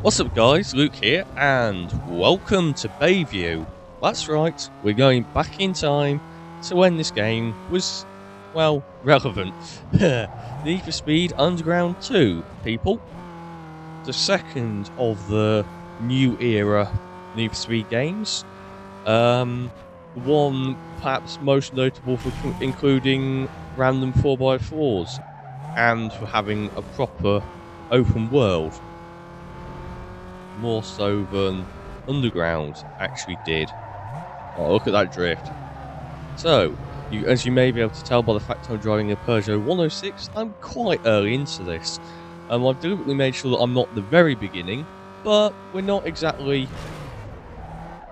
What's up guys, Luke here, and welcome to Bayview. That's right, we're going back in time to when this game was, well, relevant. Need for Speed Underground 2, people. The second of the new era Need for Speed games. One perhaps most notable for including random 4x4s, and for having a proper open world. More so than Underground actually did. Oh, look at that drift. So, as you may be able to tell by the fact I'm driving a Peugeot 106, I'm quite early into this. I've deliberately made sure that I'm not the very beginning, but we're not exactly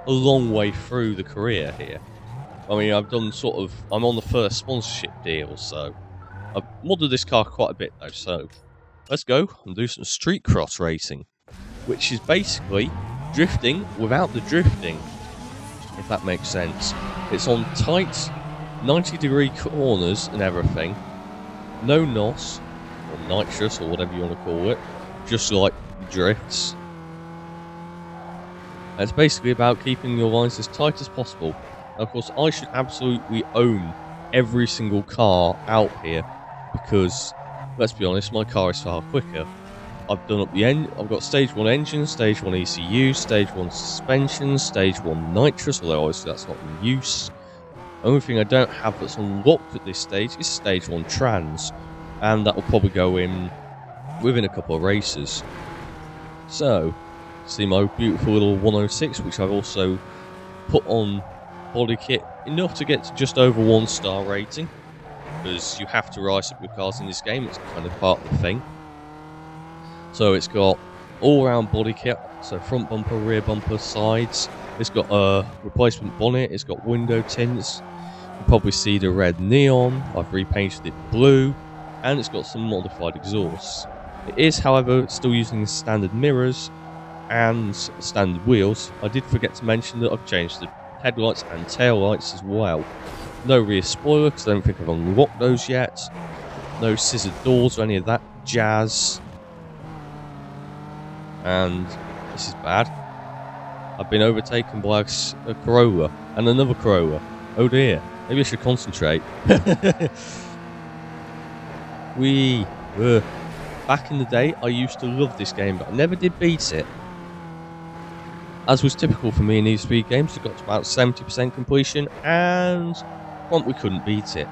a long way through the career here. I mean, I'm on the first sponsorship deal, so I've modded this car quite a bit though, so let's go and do some street cross racing. Which is basically drifting without the drifting, if that makes sense. It's on tight 90-degree corners and everything. No NOS, or nitrous, or whatever you want to call it. Just like drifts. And it's basically about keeping your lines as tight as possible. Now, of course, I should absolutely own every single car out here, because, let's be honest, my car is far quicker. I've done up the end. I've got stage 1 engine, stage 1 ECU, stage 1 suspension, stage 1 nitrous, although obviously that's not in use. The only thing I don't have that's unlocked at this stage is stage 1 trans, and that will probably go in within a couple of races. So, see my beautiful little 106, which I've also put on body kit enough to get to just over 1-star rating, because you have to rise up your cars in this game. It's kind of part of the thing. So it's got all-round body kit, so front bumper, rear bumper, sides. It's got a replacement bonnet, it's got window tints. You can probably see the red neon. I've repainted it blue, and it's got some modified exhausts. It is, however, still using standard mirrors and standard wheels. I did forget to mention that I've changed the headlights and tail lights as well. No rear spoiler, because I don't think I've unlocked those yet. No scissor doors or any of that jazz. And this is bad. I've been overtaken by a Corolla and another Corolla. Oh dear, maybe I should concentrate. Back in the day, I used to love this game, but I never did beat it. As was typical for me in Need for Speed games, I got to about 70% completion, and we couldn't beat it.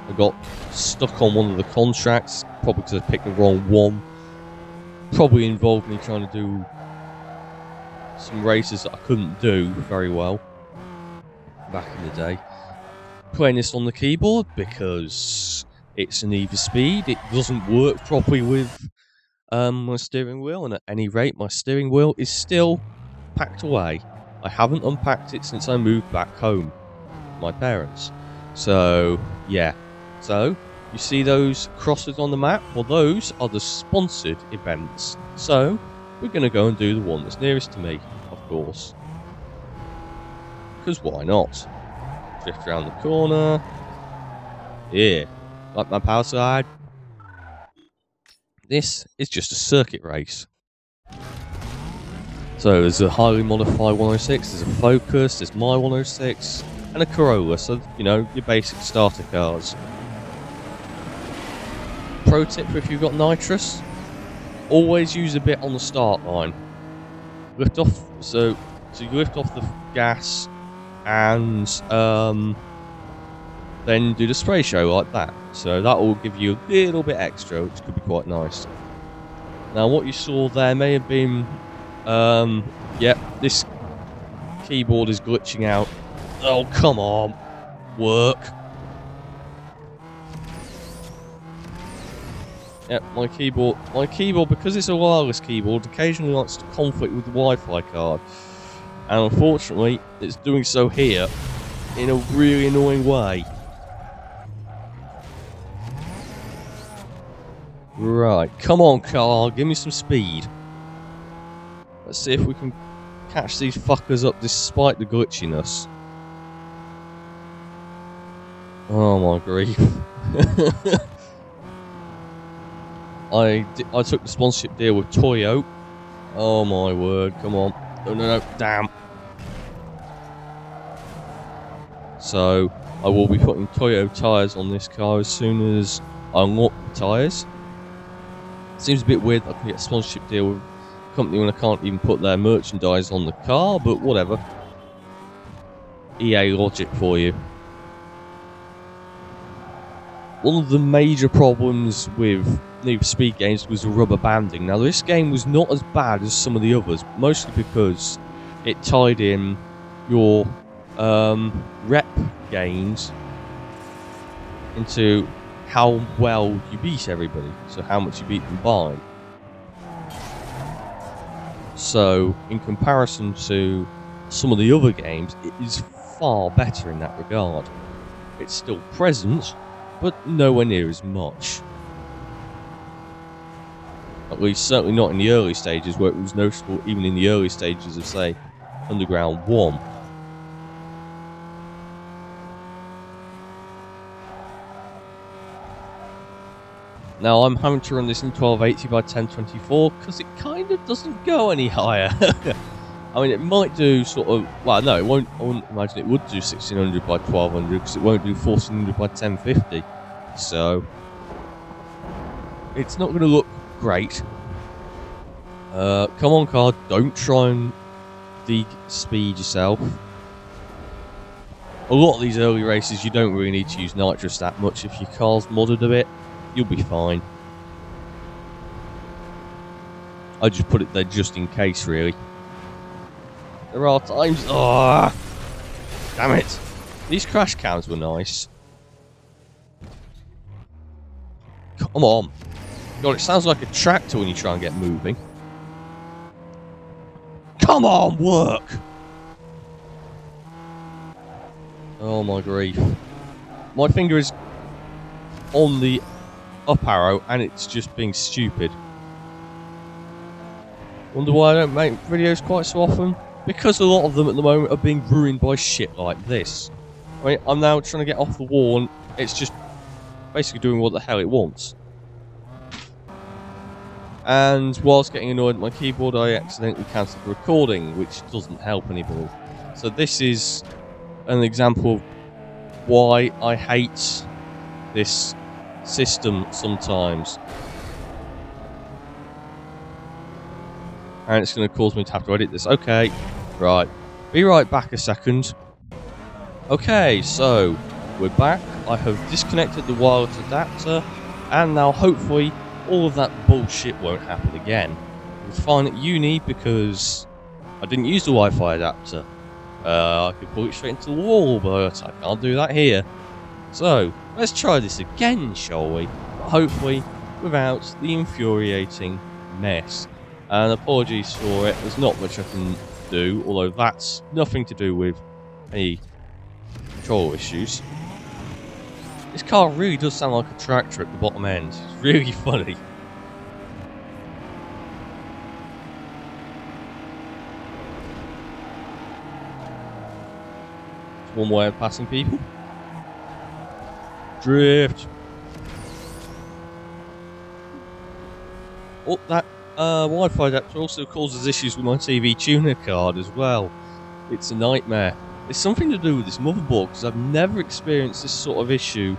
I got stuck on one of the contracts, probably because I picked the wrong one. Probably involved me trying to do some races that I couldn't do very well back in the day. Playing this on the keyboard because it's a Need for Speed. It doesn't work properly with my steering wheel, and at any rate, my steering wheel is still packed away. I haven't unpacked it since I moved back home with my parents. So, yeah. So, you see those crosses on the map? Well, those are the sponsored events. So, we're going to go and do the one that's nearest to me, of course. Because why not? Drift around the corner. Yeah. Like my power slide. This is just a circuit race. So, there's a highly modified 106, there's a Focus, there's my 106, and a Corolla. So, you know, your basic starter cars. Pro tip if you've got nitrous, always use a bit on the start line. Lift off, so you lift off the gas and then do the spray show like that. So that will give you a little bit extra, which could be quite nice. Now what you saw there may have been, yep, this keyboard is glitching out. Oh come on, work. Yep, my keyboard, because it's a wireless keyboard, occasionally likes to conflict with the Wi-Fi card. And unfortunately, it's doing so here in a really annoying way. Right, come on car, give me some speed. Let's see if we can catch these fuckers up despite the glitchiness. Oh my grief. I took the sponsorship deal with Toyo, Oh my word, come on. No, no, no, damn. So, I will be putting Toyo tyres on this car as soon as I unlock the tyres. Seems a bit weird that I can get a sponsorship deal with a company when I can't even put their merchandise on the car, but whatever. EA logic for you. One of the major problems with Need for Speed games was the rubber banding. Now, this game was not as bad as some of the others, mostly because it tied in your rep gains into how well you beat everybody, so how much you beat them by. So, in comparison to some of the other games, it is far better in that regard. It's still present, but nowhere near as much. At least, certainly not in the early stages, where it was noticeable even in the early stages of, say, Underground 1. Now, I'm having to run this in 1280 by 1024 because it kind of doesn't go any higher. I mean, it might do sort of... Well, no, it won't. I wouldn't imagine it would do 1600 by 1200 because it won't do 1400 by 1050. So, it's not going to look great. Come on, car, don't try and de-speed yourself. A lot of these early races, you don't really need to use nitrous that much. If your car's modded a bit, you'll be fine. I just put it there just in case, really. There are times... Oh, damn it. These crash cams were nice. Come on. God, it sounds like a tractor when you try and get moving. Come on, work! Oh my grief. My finger is on the up arrow and it's just being stupid. Wonder why I don't make videos quite so often? Because a lot of them at the moment are being ruined by shit like this. I mean, I'm now trying to get off the wall and it's just basically doing what the hell it wants. And whilst getting annoyed at my keyboard, I accidentally cancelled the recording, which doesn't help anybody. So this is an example of why I hate this system sometimes. And it's going to cause me to have to edit this. Okay, right. Be right back a second. Okay, so we're back. I have disconnected the wireless adapter, and now hopefully all of that bullshit won't happen again. It was fine at uni because I didn't use the Wi-Fi adapter. I could pull it straight into the wall, but I can't do that here. So, let's try this again, shall we? But hopefully without the infuriating mess. And apologies for it, there's not much I can do, although that's nothing to do with any control issues. This car really does sound like a tractor at the bottom end. It's really funny. It's one way of passing people. Drift. Oh, that Wi-Fi adapter also causes issues with my TV tuner card as well. It's a nightmare. It's something to do with this motherboard because I've never experienced this sort of issue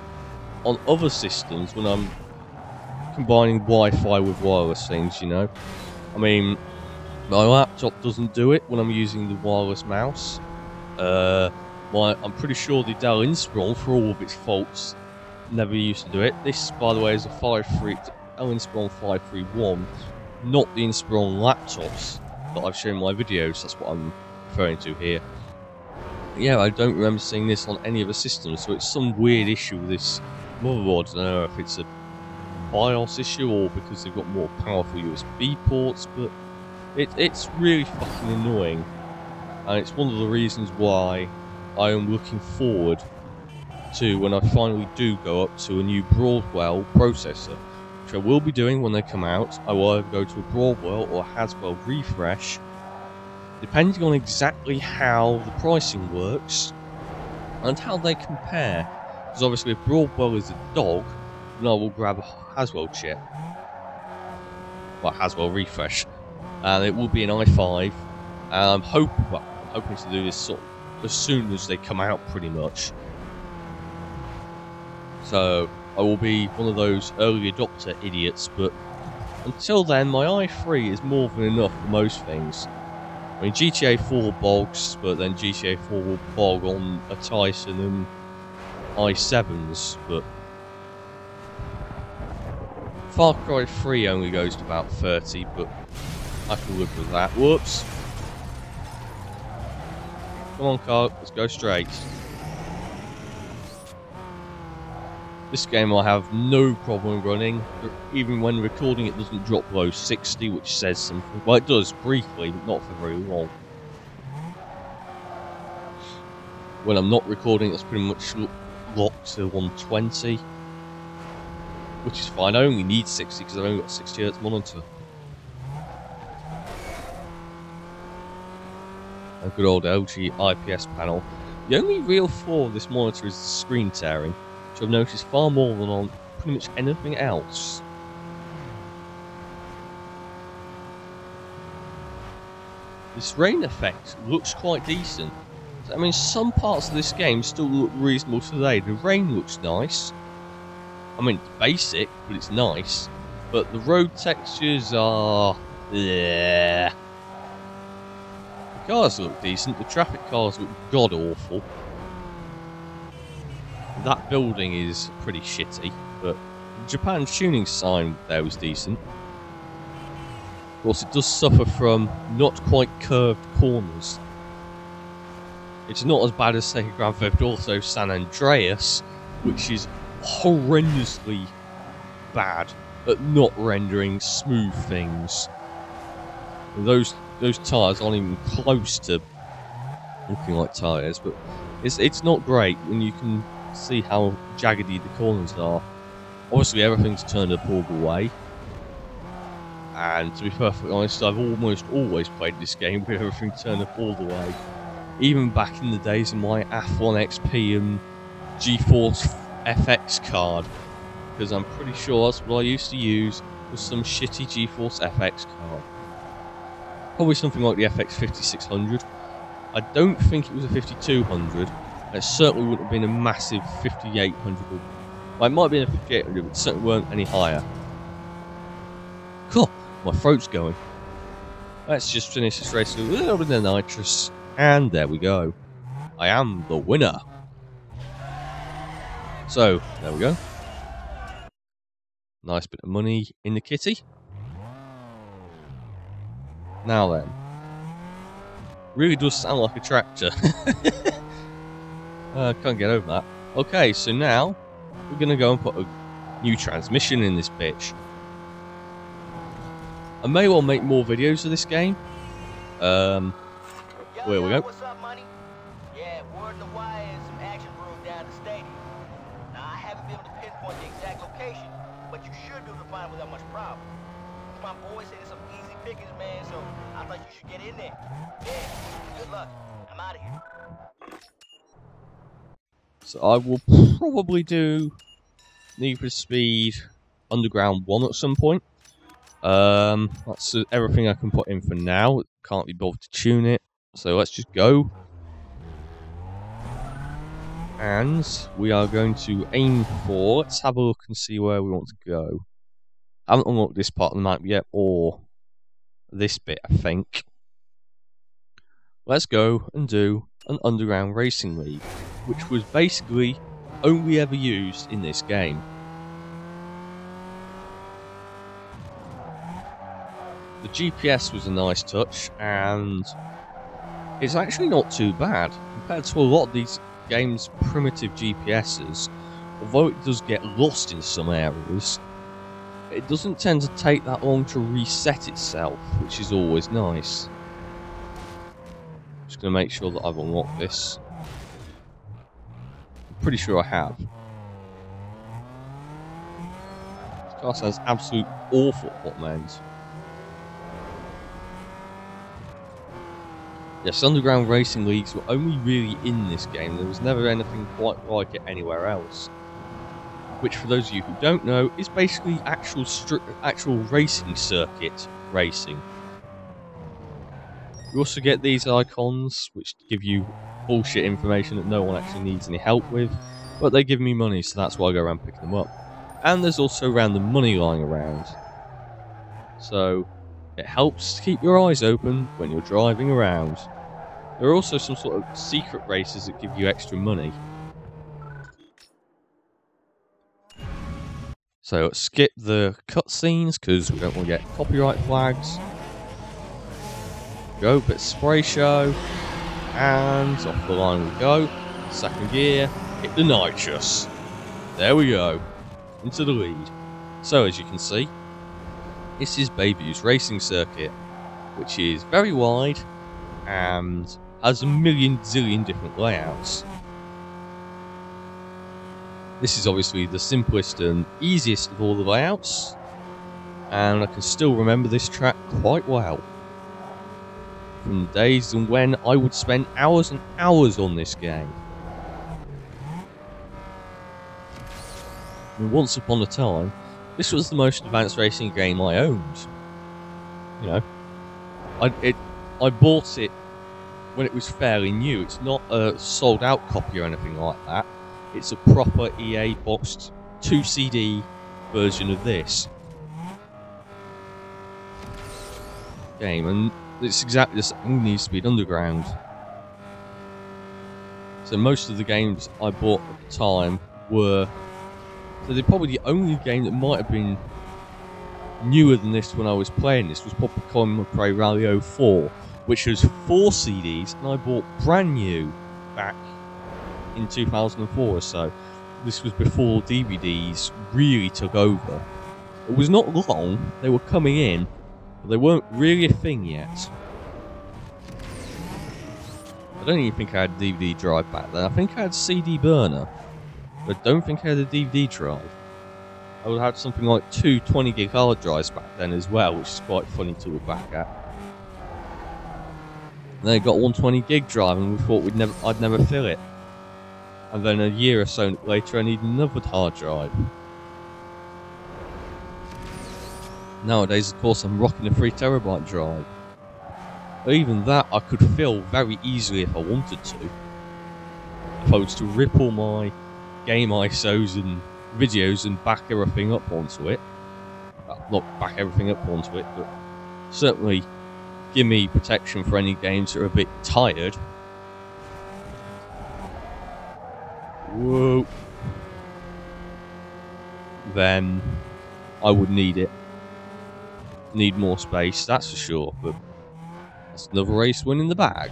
on other systems when I'm combining Wi-Fi with wireless things, you know. I mean, my laptop doesn't do it when I'm using the wireless mouse. I'm pretty sure the Dell Inspiron, for all of its faults, never used to do it. This, by the way, is a Dell Inspiron 531, not the Inspiron laptops that I've shown in my videos. That's what I'm referring to here. Yeah, I don't remember seeing this on any other system, so it's some weird issue with this motherboard. I don't know if it's a BIOS issue or because they've got more powerful USB ports, but it's really fucking annoying. And it's one of the reasons why I am looking forward to when I finally do go up to a new Broadwell processor, which I will be doing when they come out. I will either go to a Broadwell or a Haswell refresh, depending on exactly how the pricing works and how they compare. Because obviously if Broadwell is a dog, then I will grab a Haswell chip. Well, Haswell refresh. and it will be an i5. And I'm hoping to do this sort of as soon as they come out, pretty much. So I will be one of those early adopter idiots, but until then, my i3 is more than enough for most things. I mean, GTA 4 bogs, but then GTA 4 will bog on a Tyson and i7s, but Far Cry 3 only goes to about 30, but I can live with that. Whoops. Come on, car, let's go straight. This game I have no problem running. Even when recording, it doesn't drop below 60, which says something. Well, it does briefly, but not for very long. When I'm not recording, it's pretty much locked to 120, which is fine. I only need 60 because I've only got a 60Hz monitor. A good old LG IPS panel. The only real flaw of this monitor is the screen tearing, which I've noticed far more than on pretty much anything else. This rain effect looks quite decent. I mean, some parts of this game still look reasonable today. The rain looks nice. I mean, it's basic, but it's nice. But the road textures are... yeah. The cars look decent, the traffic cars look god-awful. That building is pretty shitty, but Japan's tuning sign there was decent. Of course, it does suffer from not quite curved corners. It's not as bad as, say, Grand Theft Auto San Andreas, which is horrendously bad at not rendering smooth things. Those tyres aren't even close to looking like tyres, but it's not great when you can see how jaggedy the corners are. Obviously, everything's turned up all the way, and to be perfectly honest, I've almost always played this game with everything turned up all the way. Even back in the days of my Athlon XP and GeForce FX card, because I'm pretty sure that's what I used to use, was some shitty GeForce FX card. Probably something like the FX 5600. I don't think it was a 5200. It certainly wouldn't have been a massive 5800. Well, it might have been a 5800, but it certainly weren't any higher. Cool, my throat's going. Let's just finish this race with a little bit of nitrous, and there we go. I am the winner. So, there we go. Nice bit of money in the kitty. Now then. Really does sound like a tractor. Can't get over that. Okay, so now we're going to go and put a new transmission in this bitch. I may well make more videos of this game. Where we go. What's up, money? Yeah, word on the wire is some action brewing down the stadium. Now, I haven't been able to pinpoint the exact location, but you should be able to find it without much problem. My boy said it's some easy pickings, man, so I thought you should get in there. Yeah, good luck. I'm out of here. So I will probably do Need for Speed Underground 1 at some point. That's everything I can put in for now. Can't be bothered to tune it. So let's just go. And we are going to aim for... let's have a look and see where we want to go. I haven't unlocked this part of the map yet, or this bit, I think. Let's go and do an Underground Racing League, which was basically only ever used in this game. The GPS was a nice touch, and it's actually not too bad compared to a lot of these games' primitive GPSs. Although it does get lost in some areas, it doesn't tend to take that long to reset itself, which is always nice. Just going to make sure that I've unlocked this. I'm pretty sure I have. This car sounds absolute awful at what meant. Yes, Underground Racing Leagues were only really in this game. There was never anything quite like it anywhere else. Which, for those of you who don't know, is basically actual racing circuit racing. You also get these icons, which give you bullshit information that no one actually needs any help with, but they give me money, so that's why I go around picking them up. And there's also random money lying around. So, it helps to keep your eyes open when you're driving around. There are also some sort of secret races that give you extra money. So, skip the cutscenes, because we don't want to get copyright flags. Go, bit spray show, and off the line we go. Second gear, hit the nitrous. There we go, into the lead. So as you can see, this is Bayview's racing circuit, which is very wide and has a million zillion different layouts. This is obviously the simplest and easiest of all the layouts, and I can still remember this track quite well. From the days and when I would spend hours and hours on this game. And once upon a time, this was the most advanced racing game I owned. You know, I bought it when it was fairly new. It's not a sold out copy or anything like that. It's a proper EA boxed 2 CD version of this game, and it's exactly the same Need Speed Underground. So most of the games I bought at the time were... So they're probably the only game that might have been newer than this when I was playing this was probably Common McRae Rally 04, which was 4 CDs, and I bought brand new back in 2004 or so. This was before DVDs really took over. It was not long, they were coming in, but they weren't really a thing yet. I don't even think I had a DVD drive back then. I think I had CD burner, but I don't think I had a DVD drive. I would have had something like 2 20 gig hard drives back then as well, which is quite funny to look back at. And then I got 120 gig drive and we thought I'd never fill it. And then a year or so later I needed another hard drive. Nowadays, of course, I'm rocking a 3 terabyte drive. But even that I could fill very easily if I wanted to. If I was to rip all my game ISOs and videos and back everything up onto it. Not back everything up onto it, but certainly give me protection for any games that are a bit tired. Whoa. Then I would need it. Need more space, that's for sure, but that's another race win in the bag.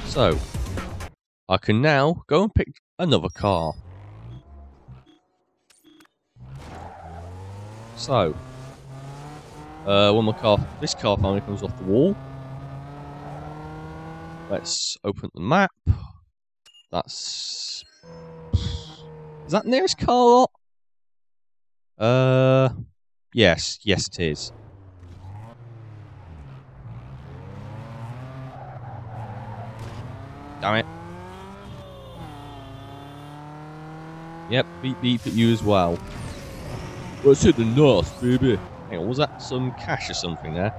So, I can now go and pick another car. So, when this car finally comes off the wall, let's open the map. Is that nearest car lot? Yes it is. Damn it. Yep, beep beep at you as well. Let's hit the north, baby. Hang on, was that some cash or something there?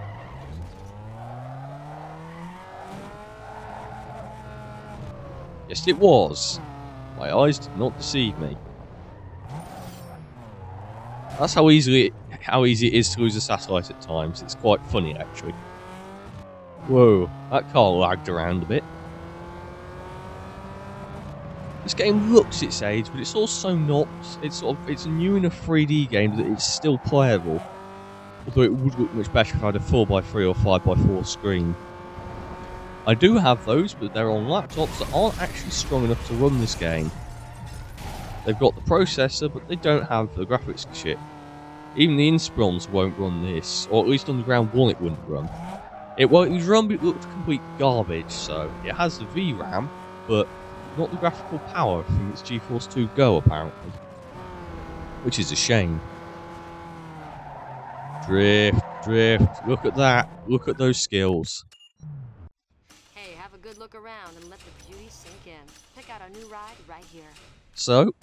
Yes, it was. My eyes did not deceive me. That's how easy it is to lose a satellite at times. It's quite funny, actually. Whoa, that car lagged around a bit. This game looks its age, but it's also not. It's a new enough 3D game that it's still playable. Although it would look much better if I had a 4x3 or 5x4 screen. I do have those, but they're on laptops that aren't actually strong enough to run this game. They've got the processor, but they don't have the graphics chip. Even the Inspirons won't run this, or at least on the ground one it wouldn't run. It was run, but it looked complete garbage, so it has the VRAM, but not the graphical power from its GeForce 2 Go, apparently. Which is a shame. Drift, look at that, look at those skills. Hey, have a good look around and let the beauty sink in. Check out our new ride right here. So,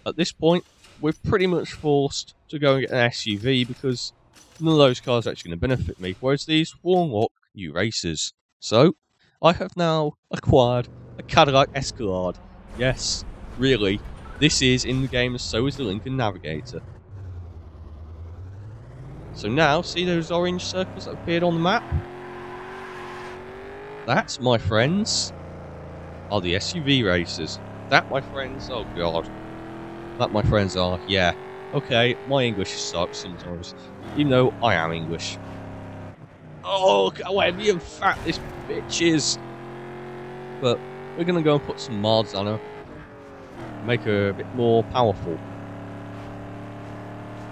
at this point, we're pretty much forced to go and get an SUV because none of those cars are actually going to benefit me, whereas these will unlock new races. So, I have now acquired a Cadillac Escalade. Yes, really, this is in the game, and so is the Lincoln Navigator. So now, see those orange circles that appeared on the map? That, my friends, are the SUV races. That, my friends, oh god. That, my friends, are, yeah. Okay, my English sucks sometimes, even though I am English. Oh, look how heavy and fat this bitch is. But we're going to go and put some mods on her. Make her a bit more powerful.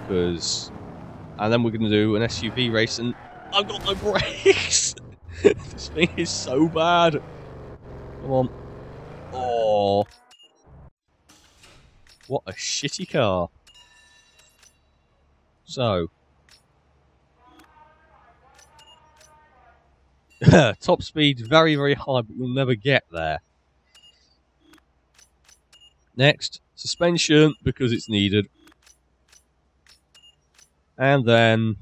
And then we're going to do an SUV race, and I've got no brakes! This thing is so bad. Come on. Oh. What a shitty car. So. Top speed, very, very high, but you'll never get there. Next, suspension, because it's needed. And then,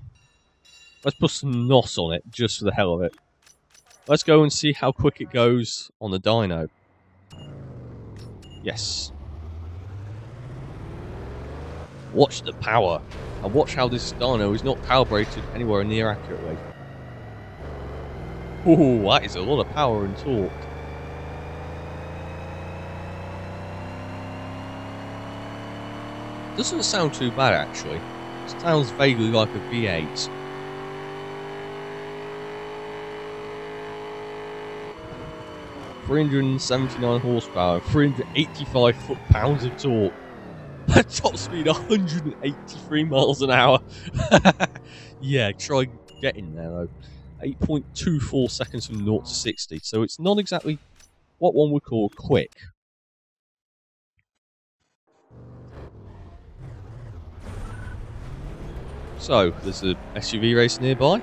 let's put some NOS on it, just for the hell of it. Let's go and see how quick it goes on the dyno. Yes. Watch the power. And watch how this dyno is not calibrated anywhere near accurately. Ooh, that is a lot of power and torque. Doesn't sound too bad, actually. It sounds vaguely like a V8. .379 horsepower, 385 foot-pounds of torque. At top speed, 183 miles an hour. Yeah, try getting there though. 8.24 seconds from 0 to 60, so it's not exactly what one would call quick. So, there's a SUV race nearby.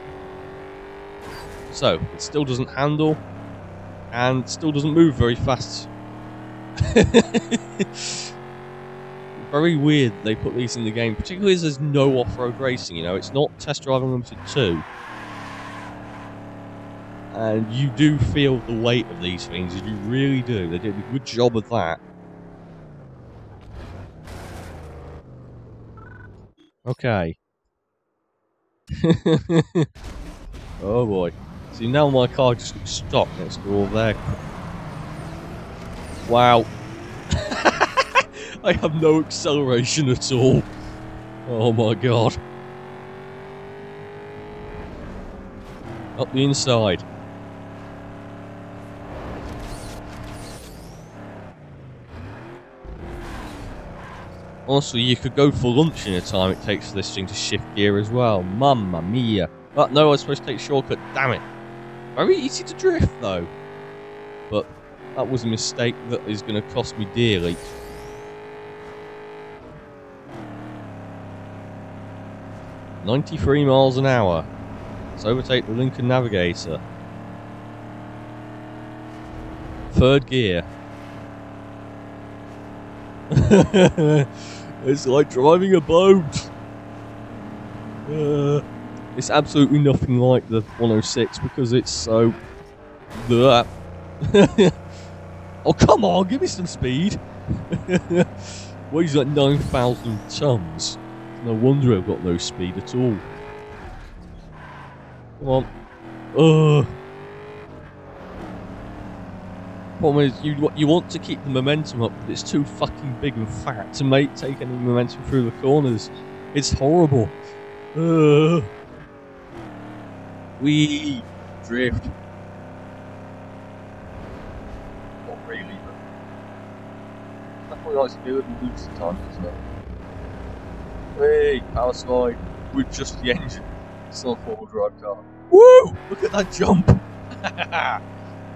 So, it still doesn't handle, and still doesn't move very fast. Very weird they put these in the game, particularly as there's no off-road racing, you know, it's not Test Drive Unlimited 2. And you do feel the weight of these things, you really do. They did a good job of that. Okay. Oh boy. See, now my car just looks stock next to all there. Wow. I have no acceleration at all. Oh my god. Up the inside. Honestly, you could go for lunch in the time it takes for this thing to shift gear as well. Mamma mia. But no, I was supposed to take a shortcut. Damn it. Very easy to drift, though. But that was a mistake that is going to cost me dearly. .93 miles an hour. Let's overtake the Lincoln Navigator. Third gear. It's like driving a boat. It's absolutely nothing like the 106 because it's so... Oh, come on, give me some speed. Weighs like 9,000 tons. No wonder I've got no speed at all. Come on. Problem is, you want to keep the momentum up, but it's too fucking big and fat to take any momentum through the corners. It's horrible. We drift. Not really, but that's what I like to do with the boots sometimes, isn't it? Hey, power slide with just the engine. It's not a four-wheel drive car. Woo! Look at that jump!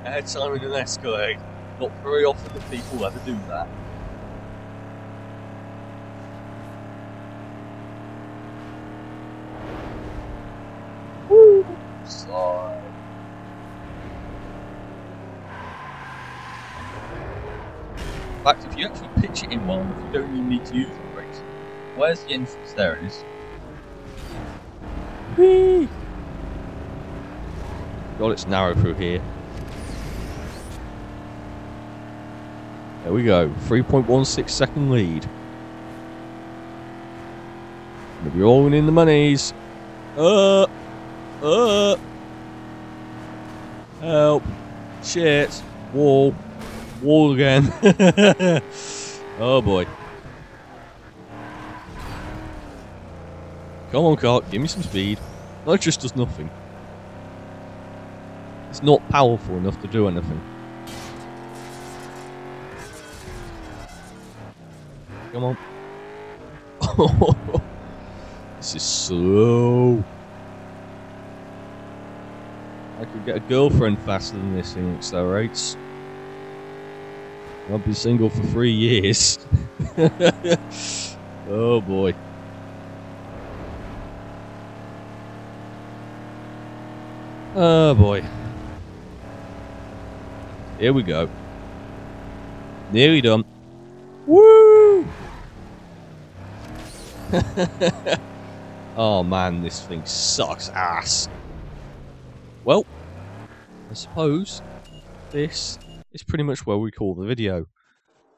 Airtime in an Escalade. Not very often that people ever do that. Woo! Slide. In fact, if you actually pitch it in one, you don't even need to use the brakes. Where's the entrance? There it is. Whee! God, it's narrow through here. There we go. 3.16 second lead. Gonna be rolling in the monies. Help. Shit. Wall. Wall again. Oh boy. Come on, car. Give me some speed. That just does nothing. It's not powerful enough to do anything. Come on. This is slow. I could get a girlfriend faster than this thing accelerates. I'll be single for 3 years. Oh boy. Oh boy. Here we go. Nearly done. Woo! Oh man, this thing sucks ass. Well, I suppose this is pretty much where we call the video.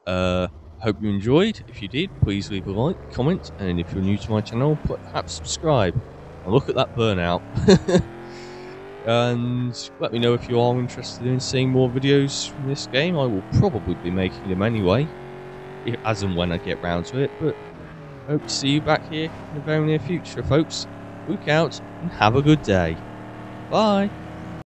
Hope you enjoyed. If you did, please leave a like, comment, and if you're new to my channel, perhaps subscribe. And look at that burnout. And let me know if you are interested in seeing more videos from this game. I will probably be making them anyway, as and when I get round to it. But hope to see you back here in the very near future, folks. Look out and have a good day. Bye.